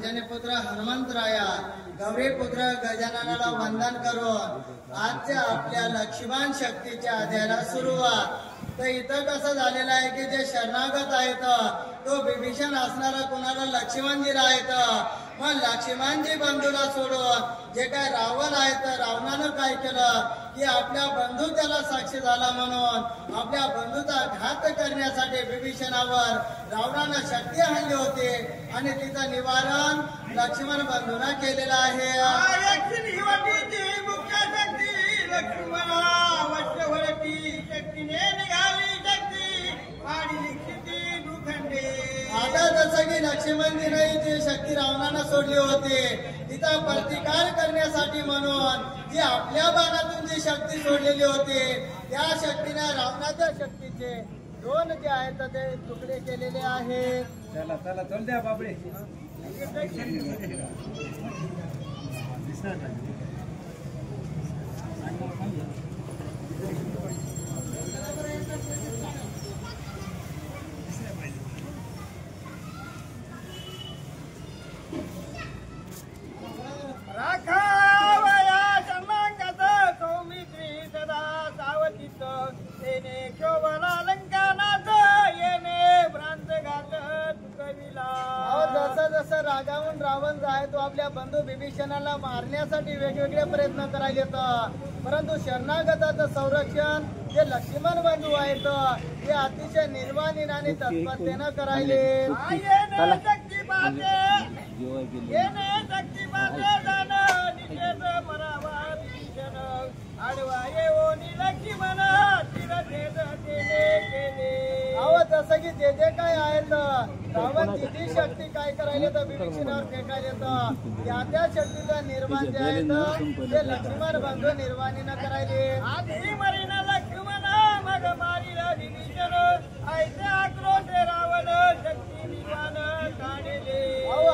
अंजनी पुत्र हनुमंतराया गौरी पुत्र गजाननाला वंदन करून आजच्या आपल्या लक्ष्मण शक्तीच्या अध्यायाला सुरुवात। तर इथं कसं झालेलं आहे की जे शरणागत आहेत तो विभीषण असणारा कोणाला लक्ष्मणजी आहेत। मग लक्ष्मणजी बंधूला सोडून जे काय रावण आहे तर रावणानं काय केलं की आपल्या बंधू त्याला साक्षी झाला म्हणून आपल्या बंधूचा घात करण्यासाठी विभीषणावर रावणानं शक्ती आणली होती आणि तिचं निवारण लक्ष्मण बंधूंना केलेलं आहे। आता जसं की लक्ष्मणजीने जी शक्ती रावणानं सोडली होती तिचा प्रतिकार करण्यासाठी म्हणून जी आपल्या बाणातून जी शक्ती सोडलेली होती त्या शक्तीने रावणाच्या शक्तीचे दोन जे आहेत ते तुकडे केलेले आहेत। चला चला चल द्या बाबडे रागावून रावण जो आहे तो आपल्या बंधू विभीषणाला मारण्यासाठी वेगवेगळे प्रयत्न करायला येतं, परंतु शरणागताचं संरक्षण जे लक्ष्मण बंधू आहेत ते अतिशय निर्वाणीन आणि तत्परतेनं करायले। जसं की जे जे काय आहेत रावण तिची शक्ती काय करायला तर विभीषणावर फेकायला येतं त्या त्या शक्तीचं निर्माण जे आहे ते लक्ष्मण बंधू निर्वाणीनं करायले। आधी मरीना लक्ष्मण मग मारीला विभीषण ऐसे आक्रोश रावण शक्ती निर्वाण काढले।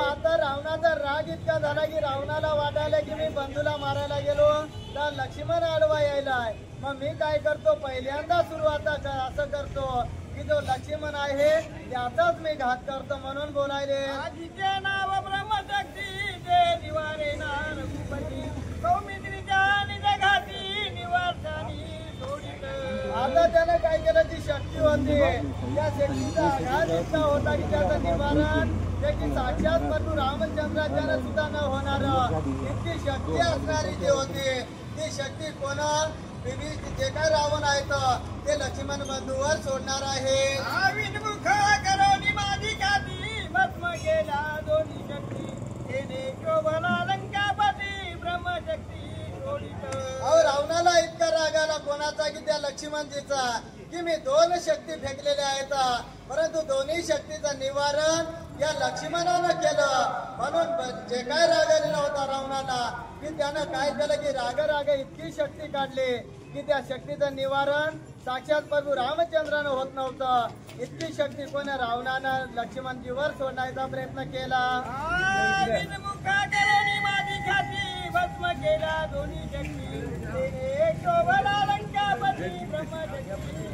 आता रावणाचा राग इतका झाला की रावणाला वाटायला की मी बंधूला मारायला गेलो तर लक्ष्मण आडवा यायलाय, मग मी काय करतो पहिल्यांदा सुरुवात असं करतो की जो लक्ष्मण आहे त्याचाच मी घात करतो म्हणून बोलायले। आजीचे नाव ब्रह्मशक्ती जे निवारे ना रघुपती सौमित्रीच्या निजघाती निवारतानी सोडित। आता त्याने काय केलं जी शक्ती होती त्या शक्तीचा आघात इतका होता की त्याचं निवारण त्याची साक्षात परंतु रामचंद्राच्या सुद्धा न होणार इतकी शक्ती असणारी जी होती ती शक्ती कोणा जे काय रावण आहेत ते लक्ष्मण बंधूवर सोडणार आहे। विनमुख करोनी माझी गादी भस्म गेला दोन्ही शक्ती येणे शोभला लंकापती ब्रह्मशक्ती सोडित। रावणाला इतका राग आला कोणाचा की त्या लक्ष्मणजीचा की मी दोन शक्ती फेकलेल्या आहेत परंतु दोन्ही शक्तीचं निवारण या लक्ष्मणानं केलं, म्हणून जे काय राग आलेला होता रावणाला की त्यानं काय केलं की राग इतकी शक्ती काढली की त्या शक्तीचं निवारण साक्षात प्रभू रामचंद्रानं होत नव्हतं, इतकी शक्ती कोणी रावणानं लक्ष्मणजीवर सोडण्याचा प्रयत्न केला। भस्म केला दोन्ही शक्ती शोभला लंकापती ब्रह्मशक्ती।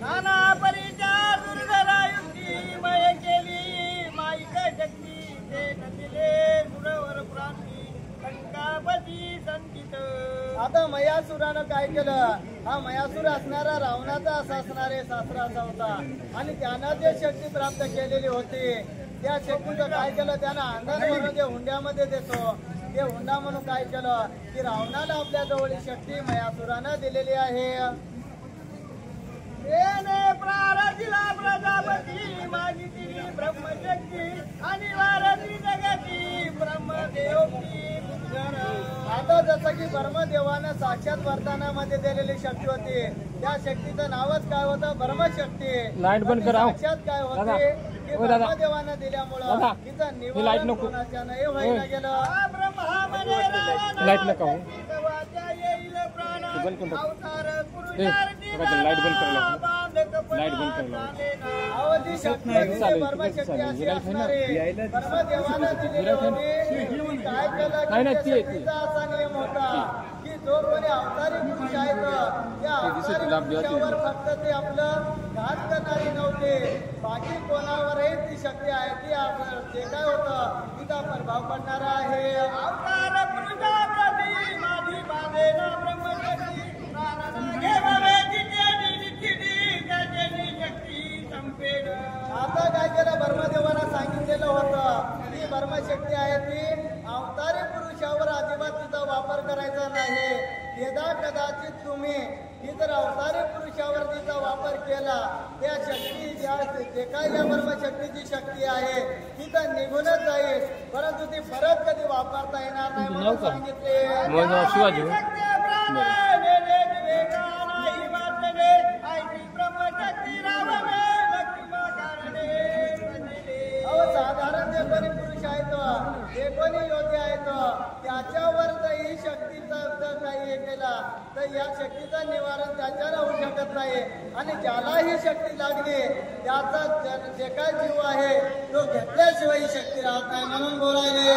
नाना परीच्या दुर्धरा युक्ती मय केली माईक शक्ती ते नदिले सुरवर प्रांती लंकापती संचित। आता मयासुरानं काय केलं, हा मयासुर असणारा रावणाचा असा असणारे सासरा असा होता आणि त्यानं जे शक्ती प्राप्त केलेली होती त्या शक्तीचं काय केलं त्यानं अंधन म्हणून जे हुंड्यामध्ये देतो ते हुंडा म्हणून काय केलं की रावणाला आपल्या जवळ शक्ती मयासुरानं दिलेली आहे। प्रारथिला प्रजापती मागितली ब्रह्मशक्ती आणि वारती जगती ब्रह्मदेवती। आता जसं की ब्रह्मदेवानं साक्षात वरदानामध्ये दिलेली शक्ती होती त्या शक्तीचं नावच काय होतं ब्रह्मशक्ती। साक्षात काय होते की ब्रह्मदेवानं दिल्यामुळं तिचं निवारण कोणाच्या नाही व्हायला गेलं। ब्रह्मशक्ती अशी असणारी ब्रह्मदेवानं दिलेली होती काय केलं असा नियम होता की जो कोणी अवतारी पुरुष आहेत त्या अवतारी पुरुषावर फक्त ते आपलं घात करणारी नव्हते, बाकी कोणावरही ती शक्ती आहे ती जे काय होतं तिचा प्रभाव पडणारा आहे. अवतार पुरुषाप्रती माझी बाधेना ब्रह्मशक्ती आता काय केलं ब्रह्मदेवाला सांगितलेलं होतं की ब्रह्मशक्ती आहे ती अवतारी पुरुषावर अजिबात तिचा वापर करायचा नाही. यदा कदाचित तुम्ही ही जर अवतारी पुरुषावर तिचा वापर केला त्या शक्ती जे काय या ब्रह्मशक्तीची शक्ती आहे ती तर निघूनच जाईल, परंतु ती परत कधी वापरता येणार नाही म्हणून सांगितले. साधारण जे कोणी पुरुष आहेत जे कोणी योगी आहेत त्याच्यावर जर ही शक्तीचा जर काही हे केला तर या शक्तीचं निवारण त्याच्यावर होऊ शकत नाही आणि ज्याला ही शक्ती लागली त्याचा जे काय जीव आहे तो घेतल्याशिवाय ही शक्ती राहत नाही म्हणून बोलायले.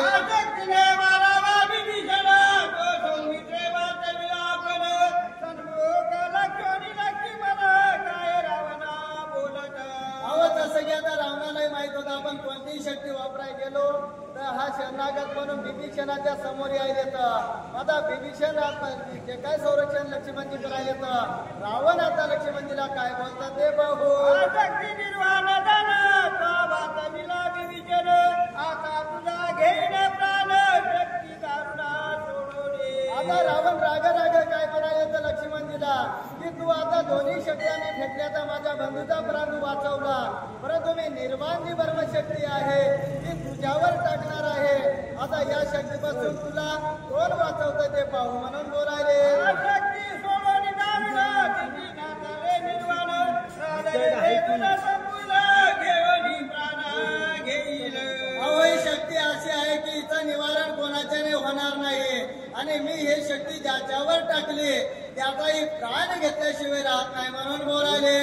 जसं की आता रावणालाही माहित होतं आपण कोणतीही शक्ती वापरायला गेलो तर हा शरणागत म्हणून बिभीषणाच्या समोर यायला येतं. आता बिभीषण जे काय संरक्षण लक्ष्मणजी करायला येतं, रावण आता लक्ष्मणजीला काय बोलतात ते बघू. आता रावण राग काय म्हणायला येतं लक्ष्मणजीला की तू आता दोन्ही शक्त्याने फेकल्याचा माझ्या बंधूचा प्राण वाचवला, परंतु मी निर्वाण जी ब्रह्मशक्ती आहे ती तुझ्यावर टाकणार आहे. आता या शक्तीपासून तुला कोण वाचवतं ते पाहू म्हणून बोलायले. ही शक्ती अशी आहे की हिचं निवारण कोणाच्याने होणार नाही आणि मी हे शक्ती ज्याच्यावर टाकली त्याचाही प्राण घेतल्याशिवाय राहत नाही म्हणून बोलायले.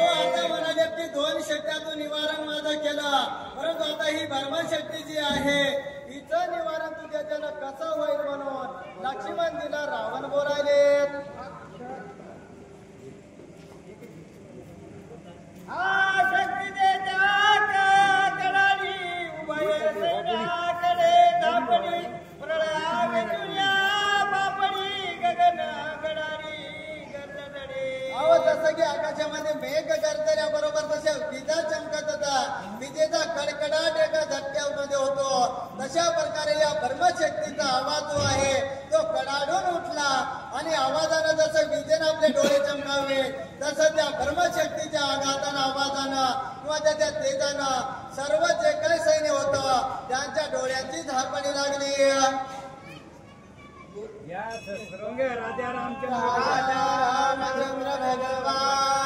आता म्हणाले की दोन शक्त्यातून निवारण माझं केलं, परंतु आता ही ब्रह्मशक्ती जी आहे हिचं निवारण तुझ्याच्यानं कसं होईल म्हणून लक्ष्मणजीला रावण बोलायले. जसं की आकाशामध्ये मेघ गरजल्याबरोबर तशा विजा चमकत होता, विजेचा कडकडाट एका झटक्यामध्ये होतो, तशा प्रकारे या ब्रह्मशक्तीचा आवाज जो आहे तो कडाडून उठला आणि आवाजानं जसं विजेनं आपले डोळे चमकावले तसं त्या ब्रह्मशक्तीच्या आघातानं आवाजानं किंवा त्याच्या तेजानं सर्व जे काही सैन्य होतं त्यांच्या डोळ्यांची झापणी लागली. राजा रामचंद्र भगवान